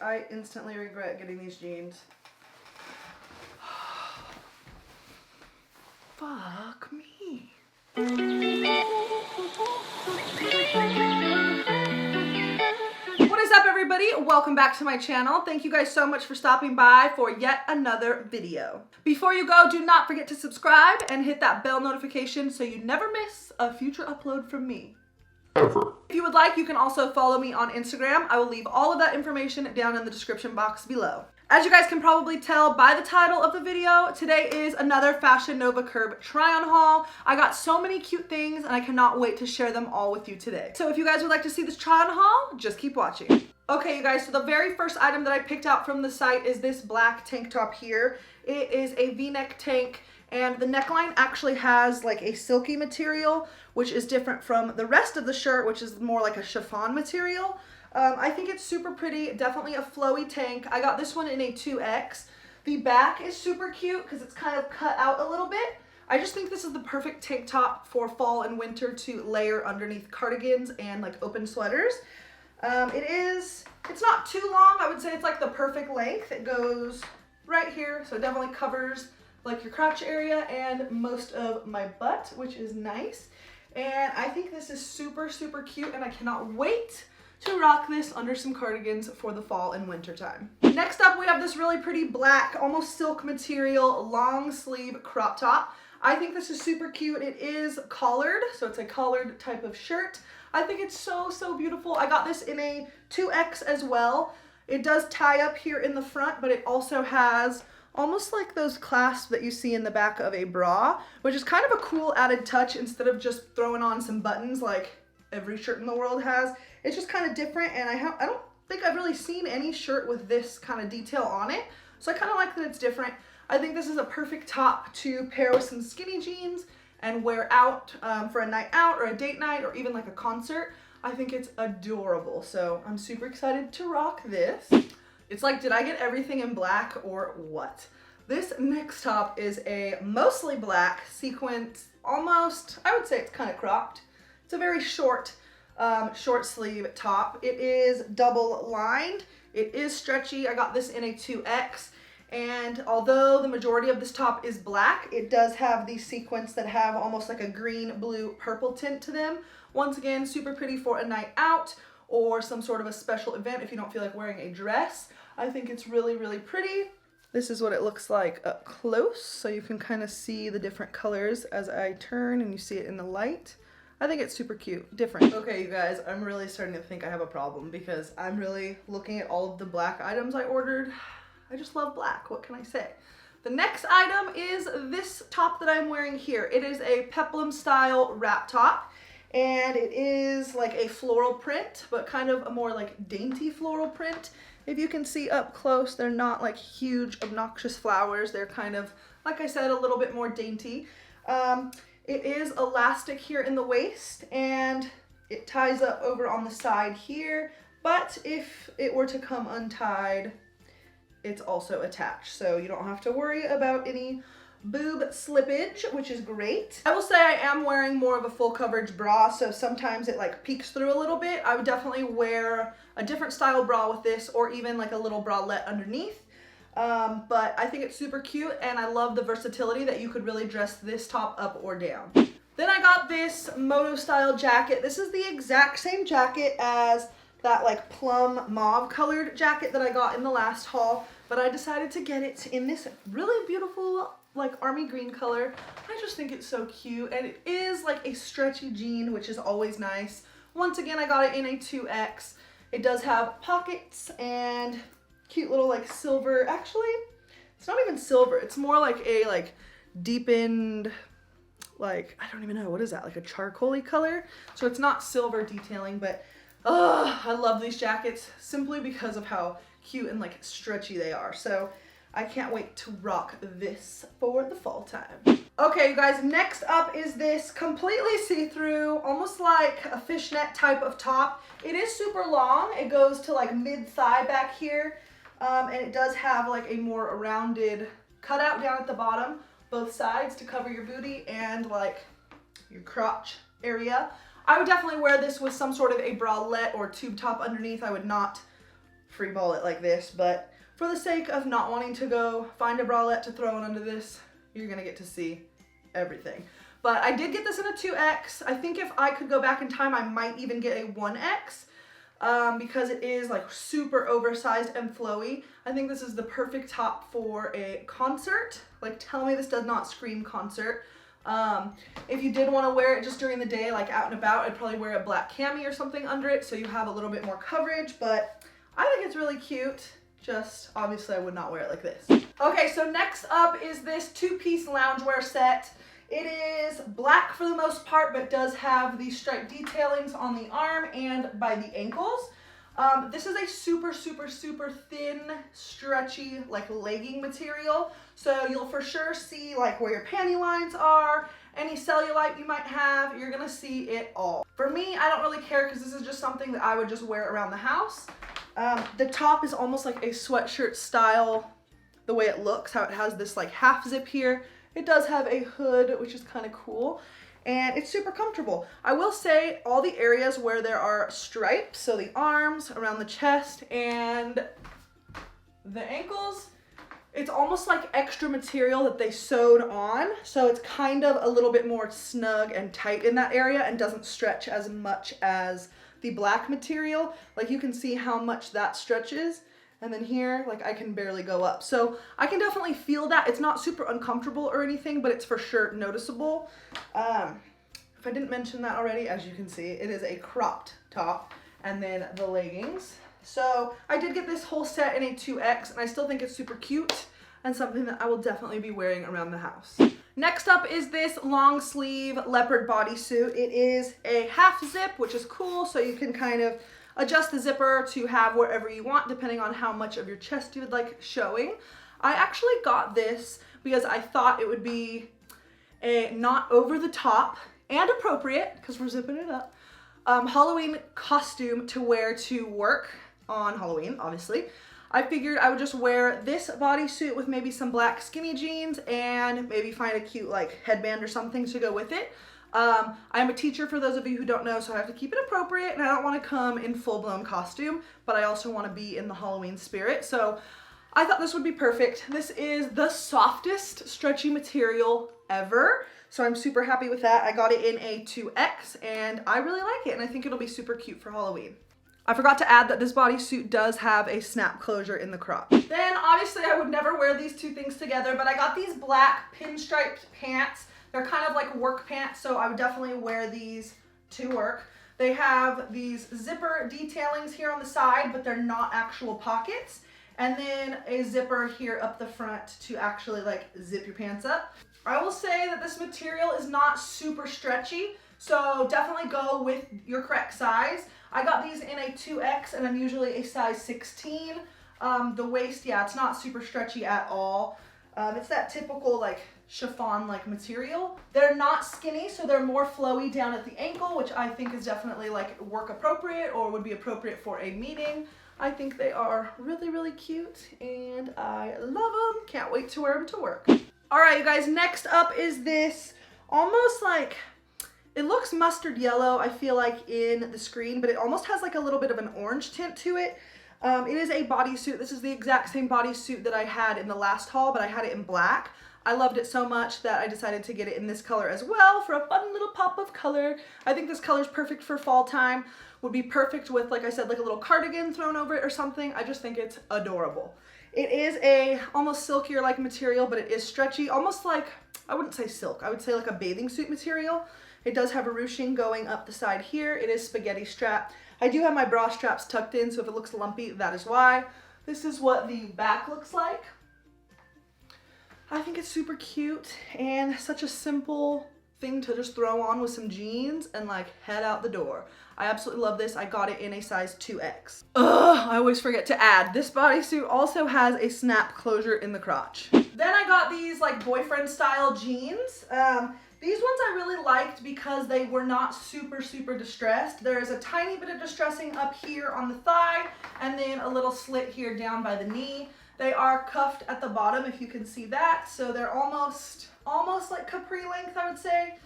I instantly regret getting these jeans. Fuck me. What is up, everybody? Welcome back to my channel. Thank you guys so much for stopping by for yet another video. Before you go, do not forget to subscribe and hit that bell notification so you never miss a future upload from me. Ever. If you would like, you can also follow me on Instagram. I will leave all of that information down in the description box below. As you guys can probably tell by the title of the video, today is another Fashion Nova Curb try-on haul. I got so many cute things and I cannot wait to share them all with you today. So if you guys would like to see this try-on haul, just keep watching. Okay, you guys, so the very first item that I picked out from the site is this black tank top here. It is a V-neck tank, and the neckline actually has like a silky material, which is different from the rest of the shirt, which is more like a chiffon material. I think it's super pretty, definitely a flowy tank. I got this one in a 2X. The back is super cute because it's kind of cut out a little bit. I just think this is the perfect tank top for fall and winter to layer underneath cardigans and like open sweaters. It's not too long. I would say it's like the perfect length. It goes right here, so it definitely covers like your crotch area and most of my butt, which is nice. And I think this is super, super cute, and I cannot wait to rock this under some cardigans for the fall and winter time. Next up, we have this really pretty black, almost silk material, long sleeve crop top. I think this is super cute. It is collared, so it's a collared type of shirt. I think it's so, so beautiful. I got this in a 2X as well. It does tie up here in the front, but it also has almost like those clasps that you see in the back of a bra, which is kind of a cool added touch instead of just throwing on some buttons like every shirt in the world has. It's just kind of different, and I don't think I've really seen any shirt with this kind of detail on it, so I kind of like that it's different. I think this is a perfect top to pair with some skinny jeans and wear out for a night out or a date night or even like a concert. I think it's adorable, so I'm super excited to rock this. It's like, did I get everything in black or what? This next top is a mostly black sequence, almost, I would say it's kind of cropped. It's a very short sleeve top. It is double lined. It is stretchy. I got this in a 2X. And although the majority of this top is black, it does have these sequins that have almost like a green, blue, purple tint to them. Once again, super pretty for a night out or some sort of a special event if you don't feel like wearing a dress. I think it's really, really pretty. This is what it looks like up close, so you can kind of see the different colors as I turn and you see it in the light. I think it's super cute, different. Okay, you guys, I'm really starting to think I have a problem because I'm really looking at all of the black items I ordered. I just love black, what can I say? The next item is this top that I'm wearing here. It is a peplum style wrap top, and it is like a floral print, but kind of a more like dainty floral print. If you can see up close, they're not like huge, obnoxious flowers. They're kind of, like I said, a little bit more dainty. It is elastic here in the waist, and it ties up over on the side here, but if it were to come untied, it's also attached, so you don't have to worry about any boob slippage, which is great. I will say I am wearing more of a full coverage bra, so sometimes it like peeks through a little bit. I would definitely wear a different style bra with this, or even like a little bralette underneath. But I think it's super cute, and I love the versatility that you could really dress this top up or down. Then I got this Moto style jacket. This is the exact same jacket as that like plum mauve colored jacket that I got in the last haul, but I decided to get it in this really beautiful like army green color. I just think it's so cute, and it is like a stretchy jean, which is always nice. Once again, I got it in a 2X. It does have pockets and cute little like silver, actually it's not even silver, it's more like a like deepened, like I don't even know, what is that, like a charcoaly color, so it's not silver detailing, but I love these jackets simply because of how cute and like stretchy they are, so I can't wait to rock this for the fall time. Okay, you guys, next up is this completely see-through, almost like a fishnet type of top. It is super long. It goes to like mid-thigh back here, and it does have like a more rounded cutout down at the bottom, both sides, to cover your booty and like your crotch area. I would definitely wear this with some sort of a bralette or tube top underneath. I would not free ball it like this, but for the sake of not wanting to go find a bralette to throw in under this, you're gonna get to see everything. But I did get this in a 2X. I think if I could go back in time, I might even get a 1X because it is like super oversized and flowy. I think this is the perfect top for a concert. Like, tell me this does not scream concert. If you did want to wear it just during the day, like out and about, I'd probably wear a black cami or something under it so you have a little bit more coverage, but I think it's really cute. Just obviously I would not wear it like this. Okay, so next up is this 2-piece loungewear set. It is black for the most part, but does have the striped detailings on the arm and by the ankles. This is a super, super, super thin, stretchy, like legging material. So you'll for sure see like where your panty lines are, any cellulite you might have, you're gonna see it all. For me, I don't really care because this is just something that I would just wear around the house. The top is almost like a sweatshirt style, the way it looks, how it has this like half zip here. It does have a hood, which is kind of cool, and it's super comfortable. I will say all the areas where there are stripes, so the arms, around the chest, and the ankles, it's almost like extra material that they sewed on, so it's kind of a little bit more snug and tight in that area and doesn't stretch as much as the black material. Like, you can see how much that stretches. And then here, like, I can barely go up. So I can definitely feel that. It's not super uncomfortable or anything, but it's for sure noticeable. If I didn't mention that already, as you can see, it is a cropped top and then the leggings. So I did get this whole set in a 2X, and I still think it's super cute and something that I will definitely be wearing around the house. Next up is this long sleeve leopard bodysuit. It is a half zip, which is cool, so you can kind of adjust the zipper to have wherever you want, depending on how much of your chest you would like showing. I actually got this because I thought it would be a not over the top and appropriate, because we're zipping it up, Halloween costume to wear to work on Halloween, obviously. I figured I would just wear this bodysuit with maybe some black skinny jeans and maybe find a cute like headband or something to go with it. I'm a teacher, for those of you who don't know, so I have to keep it appropriate, and I don't want to come in full-blown costume, but I also want to be in the Halloween spirit, so I thought this would be perfect. This is the softest stretchy material ever, so I'm super happy with that. I got it in a 2X, and I really like it, and I think it'll be super cute for Halloween. I forgot to add that this bodysuit does have a snap closure in the crotch. Then, obviously, I would never wear these two things together, but I got these black pinstriped pants. They're kind of like work pants, so I would definitely wear these to work. They have these zipper detailings here on the side, but they're not actual pockets. And then a zipper here up the front to actually like zip your pants up. I will say that this material is not super stretchy, so definitely go with your correct size. I got these in a 2X, and I'm usually a size 16. The waist, yeah, it's not super stretchy at all. It's that typical like chiffon-like material. They're not skinny, so they're more flowy down at the ankle, which I think is definitely like work appropriate or would be appropriate for a meeting. I think they are really, really cute, and I love them. Can't wait to wear them to work. All right, you guys, next up is this almost like, it looks mustard yellow, I feel like, in the screen, but it almost has like a little bit of an orange tint to it. It is a bodysuit. This is the exact same bodysuit that I had in the last haul, but I had it in black. I loved it so much that I decided to get it in this color as well for a fun little pop of color. I think this color is perfect for fall time. Would be perfect with, like I said, like a little cardigan thrown over it or something. I just think it's adorable. It is a almost silkier like material, but it is stretchy, almost like, I wouldn't say silk, I would say like a bathing suit material. It does have a ruching going up the side here. It is spaghetti strap. I do have my bra straps tucked in, so if it looks lumpy, that is why. This is what the back looks like. I think it's super cute and such a simple thing to just throw on with some jeans and like head out the door. I absolutely love this. I got it in a size 2X. Ugh, I always forget to add. This bodysuit also has a snap closure in the crotch. Then I got these like boyfriend style jeans. These ones I really liked because they were not super, super distressed. There is a tiny bit of distressing up here on the thigh and then a little slit here down by the knee. They are cuffed at the bottom, if you can see that. So they're almost like capri length, I would say.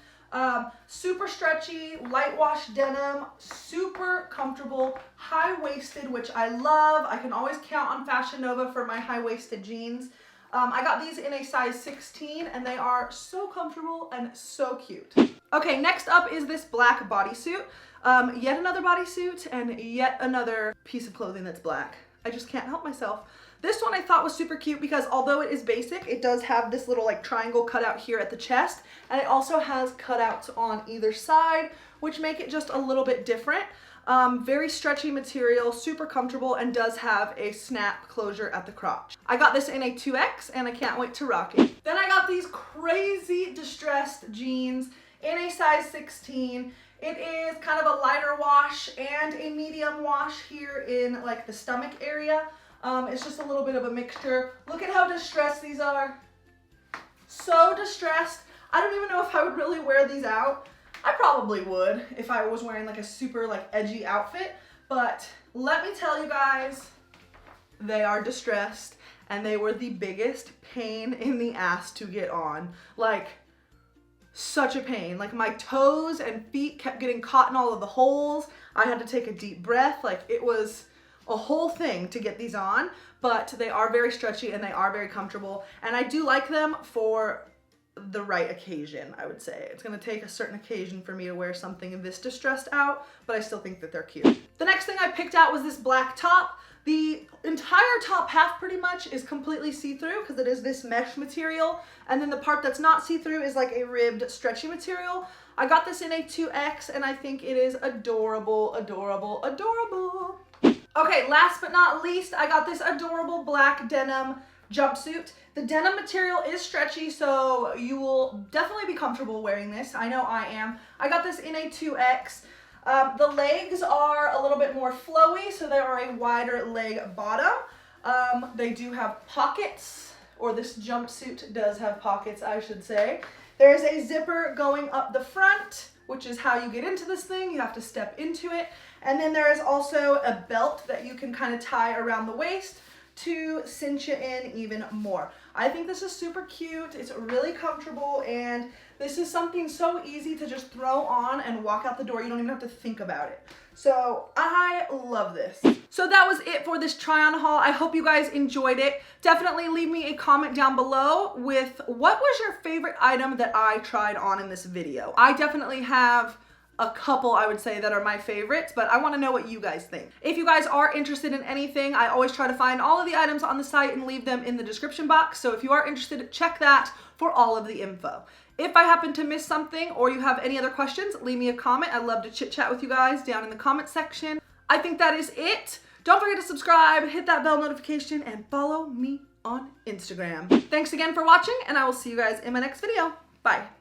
Super stretchy, light wash denim, super comfortable, high-waisted, which I love. I can always count on Fashion Nova for my high-waisted jeans. I got these in a size 16 and they are so comfortable and so cute. Okay, next up is this black bodysuit. Yet another bodysuit and yet another piece of clothing that's black. I just can't help myself. This one I thought was super cute because although it is basic, it does have this little like triangle cutout here at the chest, and it also has cutouts on either side, which make it just a little bit different. Very stretchy material, super comfortable, and does have a snap closure at the crotch. I got this in a 2X and I can't wait to rock it. Then I got these crazy distressed jeans in a size 16. It is kind of a lighter wash and a medium wash here in like the stomach area. It's just a little bit of a mixture. Look at how distressed these are. So distressed. I don't even know if I would really wear these out. I probably would if I was wearing like a super like edgy outfit, but let me tell you guys, they are distressed and they were the biggest pain in the ass to get on. Like, such a pain. Like my toes and feet kept getting caught in all of the holes. I had to take a deep breath. Like it was a whole thing to get these on, but they are very stretchy and they are very comfortable. And I do like them for the right occasion, I would say. It's gonna take a certain occasion for me to wear something this distressed out, but I still think that they're cute. The next thing I picked out was this black top. The entire top half pretty much is completely see-through because it is this mesh material, and then the part that's not see-through is like a ribbed stretchy material. I got this in a 2X and I think it is adorable, adorable, adorable. Okay, last but not least, I got this adorable black denim jumpsuit. The denim material is stretchy, so you will definitely be comfortable wearing this. I know I am. I got this in a 2X. The legs are a little bit more flowy, so they are a wider leg bottom. They do have pockets, or this jumpsuit does have pockets, I should say. There's a zipper going up the front, which is how you get into this thing. You have to step into it. And then there is also a belt that you can kind of tie around the waist to cinch you in even more. I think this is super cute. It's really comfortable, and this is something so easy to just throw on and walk out the door. You don't even have to think about it. So I love this. So that was it for this try on haul. I hope you guys enjoyed it. Definitely leave me a comment down below with what was your favorite item that I tried on in this video. I definitely have a couple, I would say, that are my favorites, but I want to know what you guys think. If you guys are interested in anything, I always try to find all of the items on the site and leave them in the description box. So if you are interested, check that for all of the info. If I happen to miss something or you have any other questions, leave me a comment. I'd love to chit chat with you guys down in the comment section. I think that is it. Don't forget to subscribe, hit that bell notification, and follow me on Instagram. Thanks again for watching, and I will see you guys in my next video. Bye.